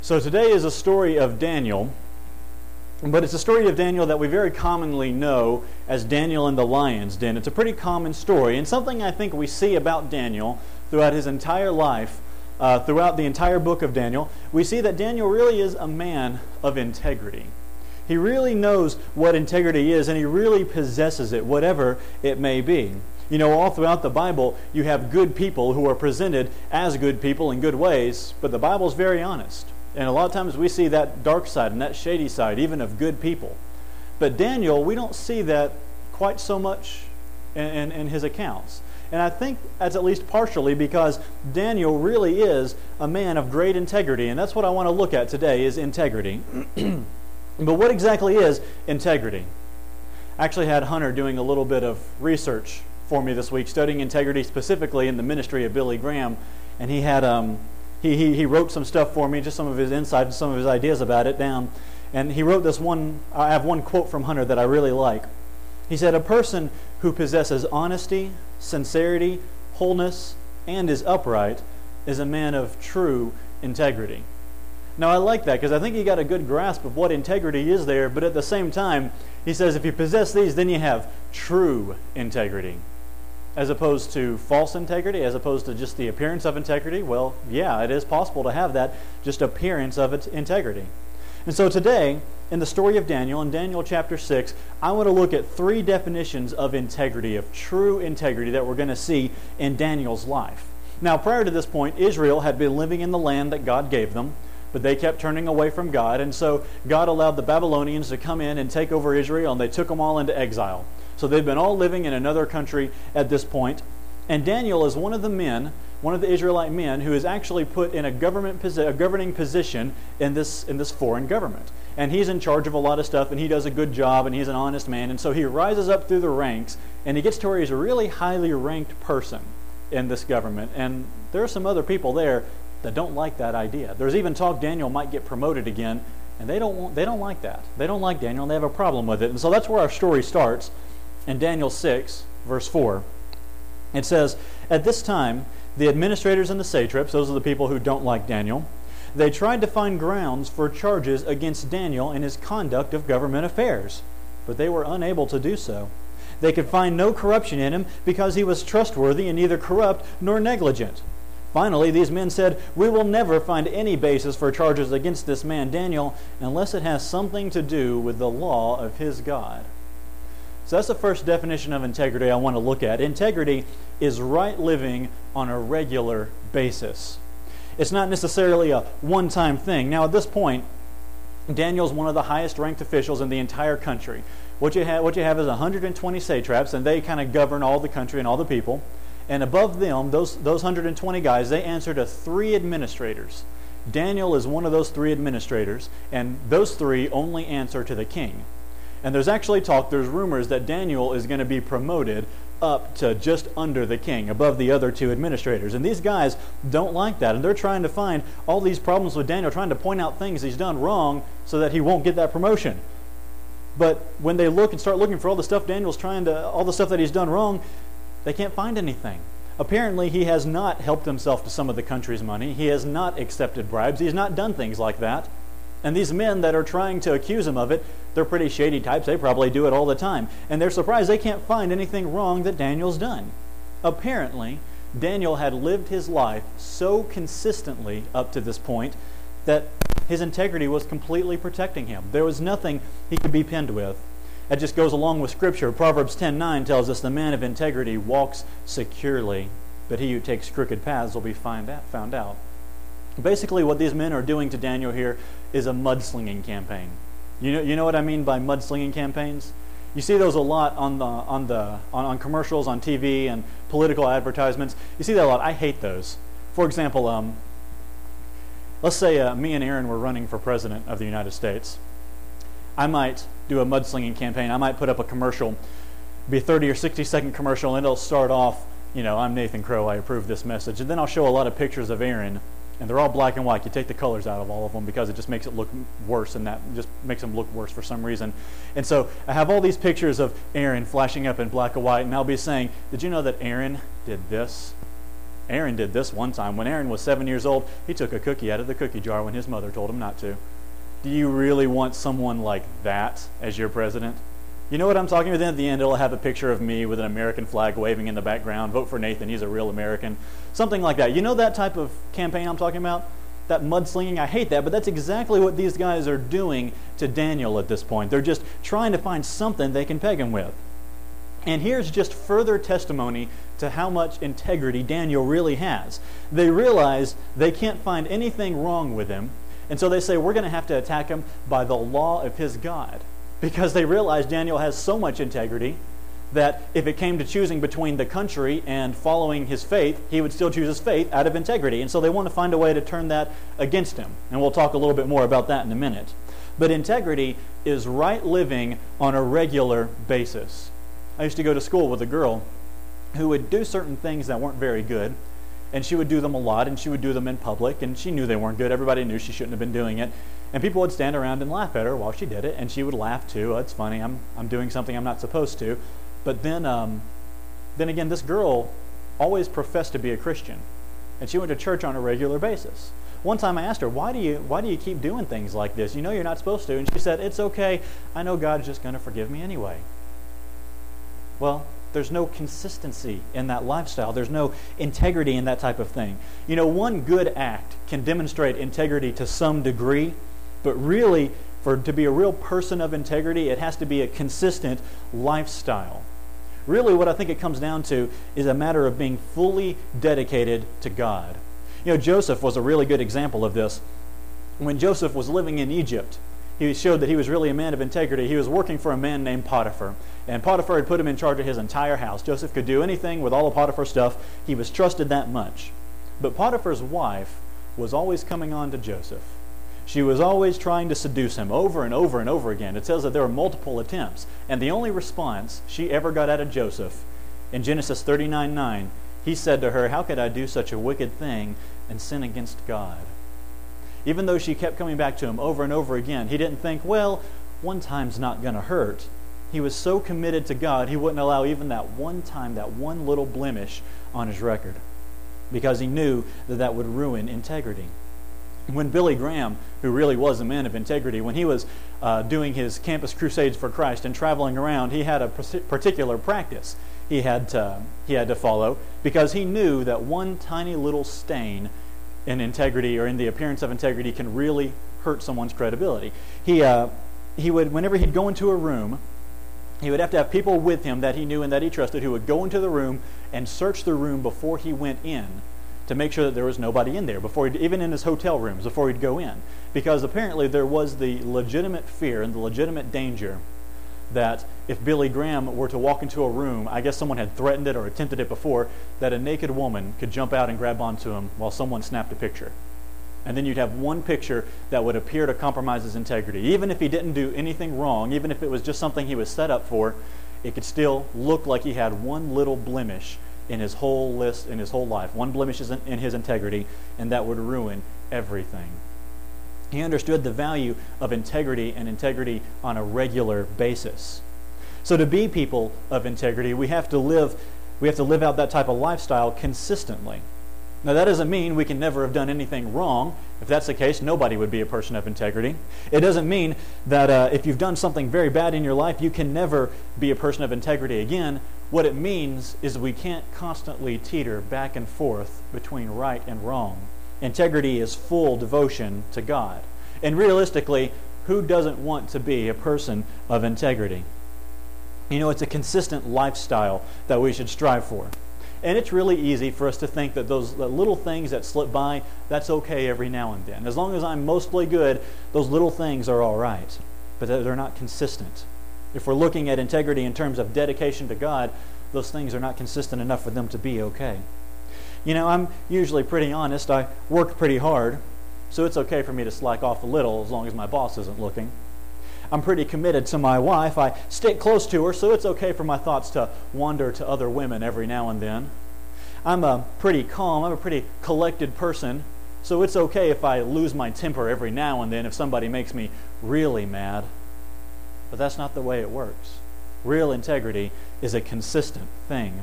So today is a story of Daniel, but it's a story of Daniel that we very commonly know as Daniel in the lion's den. It's a pretty common story, and something I think we see about Daniel throughout his entire life, throughout the entire book of Daniel. We see that Daniel really is a man of integrity. He really knows what integrity is, and he really possesses it, whatever it may be. You know, all throughout the Bible, you have good people who are presented as good people in good ways, but the Bible's very honest. And a lot of times we see that dark side and that shady side, even of good people. But Daniel, we don't see that quite so much in his accounts. And I think that's at least partially because Daniel really is a man of great integrity. And that's what I want to look at today is integrity. But what exactly is integrity? I actually had Hunter doing a little bit of research for me this week, studying integrity specifically in the ministry of Billy Graham. And he had he wrote some stuff for me, just some of his insights and some of his ideas about it down. And he wrote this one, I have one quote from Hunter that I really like. He said, "A person who possesses honesty, sincerity, wholeness, and is upright is a man of true integrity." Now I like that because I think he got a good grasp of what integrity is there, but at the same time, he says if you possess these, then you have true integrity. As opposed to false integrity, as opposed to just the appearance of integrity. Well, yeah, it is possible to have that just appearance of integrity. And so today, in the story of Daniel, in Daniel chapter 6, I want to look at three definitions of integrity, of true integrity that we're going to see in Daniel's life. Now, prior to this point, Israel had been living in the land that God gave them, but they kept turning away from God, and so God allowed the Babylonians to come in and take over Israel, and they took them all into exile. So they've been all living in another country at this point. And Daniel is one of the men, one of the Israelite men, who is actually put in a governing position in this foreign government. And he's in charge of a lot of stuff, and he does a good job, and he's an honest man. And so he rises up through the ranks, and he gets to where he's a really highly ranked person in this government. And there are some other people there that don't like that idea. There's even talk Daniel might get promoted again, and they don't like that. They don't like Daniel, and they have a problem with it. And so that's where our story starts. In Daniel 6, verse 4, it says, "At this time, the administrators and the satraps," those are the people who don't like Daniel, "they tried to find grounds for charges against Daniel in his conduct of government affairs, but they were unable to do so. They could find no corruption in him because he was trustworthy and neither corrupt nor negligent. Finally, these men said, 'We will never find any basis for charges against this man Daniel unless it has something to do with the law of his God.'" So that's the first definition of integrity I want to look at. Integrity is right living on a regular basis. It's not necessarily a one-time thing. Now at this point, Daniel's one of the highest ranked officials in the entire country. What you have is 120 satraps, and they kind of govern all the country and all the people. And above them, those 120 guys, they answer to 3 administrators. Daniel is one of those 3 administrators, and those 3 only answer to the king. And there's actually talk, there's rumors that Daniel is going to be promoted up to just under the king, above the other 2 administrators. And these guys don't like that, and they're trying to find all these problems with Daniel, trying to point out things he's done wrong so that he won't get that promotion. But when they look and start looking for all the stuff all the stuff that he's done wrong, they can't find anything. Apparently, he has not helped himself to some of the country's money. He has not accepted bribes. He has not done things like that. And these men that are trying to accuse him of it, they're pretty shady types. They probably do it all the time. And they're surprised they can't find anything wrong that Daniel's done. Apparently, Daniel had lived his life so consistently up to this point that his integrity was completely protecting him. There was nothing he could be pinned with. That just goes along with Scripture. Proverbs 10:9 tells us the man of integrity walks securely, but he who takes crooked paths will be found out. Basically, what these men are doing to Daniel here is a mudslinging campaign. You know what I mean by mudslinging campaigns? You see those a lot on commercials, on TV, and political advertisements. You see that a lot. I hate those. For example, let's say me and Aaron were running for president of the United States. I might do a mudslinging campaign. I might put up a commercial, be a 30 or 60-second commercial, and it'll start off, "I'm Nathan Crow, I approve this message." And then I'll show a lot of pictures of Aaron, and they're all black and white. You take the colors out of all of them because it just makes it look worse, and that just makes them look worse for some reason. And so I have all these pictures of Aaron flashing up in black and white, and I'll be saying, "Did you know that Aaron did this?" Aaron did this one time. When Aaron was 7 years old, he took a cookie out of the cookie jar when his mother told him not to. Do you really want someone like that as your president? You know what I'm talking about? Then at the end, it'll have a picture of me with an American flag waving in the background. Vote for Nathan. He's a real American. Something like that. You know that type of campaign I'm talking about? That mudslinging? I hate that, but that's exactly what these guys are doing to Daniel at this point. They're just trying to find something they can peg him with. And here's just further testimony to how much integrity Daniel really has. They realize they can't find anything wrong with him, and so they say, we're going to have to attack him by the law of his God. Because they realize Daniel has so much integrity that if it came to choosing between the country and following his faith, he would still choose his faith out of integrity. And so they want to find a way to turn that against him. And we'll talk a little bit more about that in a minute. But integrity is right living on a regular basis. I used to go to school with a girl who would do certain things that weren't very good, and she would do them a lot, and she would do them in public, and she knew they weren't good. Everybody knew she shouldn't have been doing it. And people would stand around and laugh at her while she did it, and she would laugh too. Oh, it's funny, I'm doing something I'm not supposed to. But then again, this girl always professed to be a Christian, and she went to church on a regular basis. One time I asked her, why do you keep doing things like this? You know you're not supposed to. And she said, it's okay. I know God's just going to forgive me anyway. Well, there's no consistency in that lifestyle. There's no integrity in that type of thing. You know, one good act can demonstrate integrity to some degree, but really, to be a real person of integrity, it has to be a consistent lifestyle. Really, what I think it comes down to is a matter of being fully dedicated to God. You know, Joseph was a really good example of this. When Joseph was living in Egypt, he showed that he was really a man of integrity. He was working for a man named Potiphar, and Potiphar had put him in charge of his entire house. Joseph could do anything with all of Potiphar's stuff. He was trusted that much. But Potiphar's wife was always coming on to Joseph. She was always trying to seduce him over and over and over again. It says that there were multiple attempts, and the only response she ever got out of Joseph, in Genesis 39:9, he said to her, how could I do such a wicked thing and sin against God? Even though she kept coming back to him over and over again, he didn't think, well, one time's not going to hurt. He was so committed to God, he wouldn't allow even that one time, that one little blemish on his record, because he knew that that would ruin integrity. When Billy Graham, who really was a man of integrity, when he was doing his campus crusades for Christ and traveling around, he had a particular practice he had to follow, because he knew that one tiny little stain in integrity or in the appearance of integrity can really hurt someone's credibility. He would, whenever he'd go into a room, he would have to have people with him that he knew and that he trusted who would go into the room and search the room before he went in to make sure that there was nobody in there, even in his hotel rooms, before he'd go in. Because apparently there was the legitimate fear and the legitimate danger that if Billy Graham were to walk into a room, I guess someone had threatened it or attempted it before, that a naked woman could jump out and grab onto him while someone snapped a picture. And then you'd have one picture that would appear to compromise his integrity. Even if he didn't do anything wrong, even if it was just something he was set up for, it could still look like he had one little blemish in his whole life. One blemish is in his integrity, and that would ruin everything. He understood the value of integrity and integrity on a regular basis. So to be people of integrity, we have to live out that type of lifestyle consistently. Now that doesn't mean we can never have done anything wrong. If that's the case, nobody would be a person of integrity. It doesn't mean that if you've done something very bad in your life, you can never be a person of integrity again. What it means is we can't constantly teeter back and forth between right and wrong. Integrity is full devotion to God. And realistically, who doesn't want to be a person of integrity? You know, it's a consistent lifestyle that we should strive for. And it's really easy for us to think that those little things that slip by, that's okay every now and then. As long as I'm mostly good, those little things are all right. But they're not consistent. If we're looking at integrity in terms of dedication to God, those things are not consistent enough for them to be okay. You know, I'm usually pretty honest. I work pretty hard, so it's okay for me to slack off a little as long as my boss isn't looking. I'm pretty committed to my wife. I stick close to her, so it's okay for my thoughts to wander to other women every now and then. I'm pretty calm. I'm a pretty collected person, so it's okay if I lose my temper every now and then if somebody makes me really mad. But that's not the way it works. Real integrity is a consistent thing.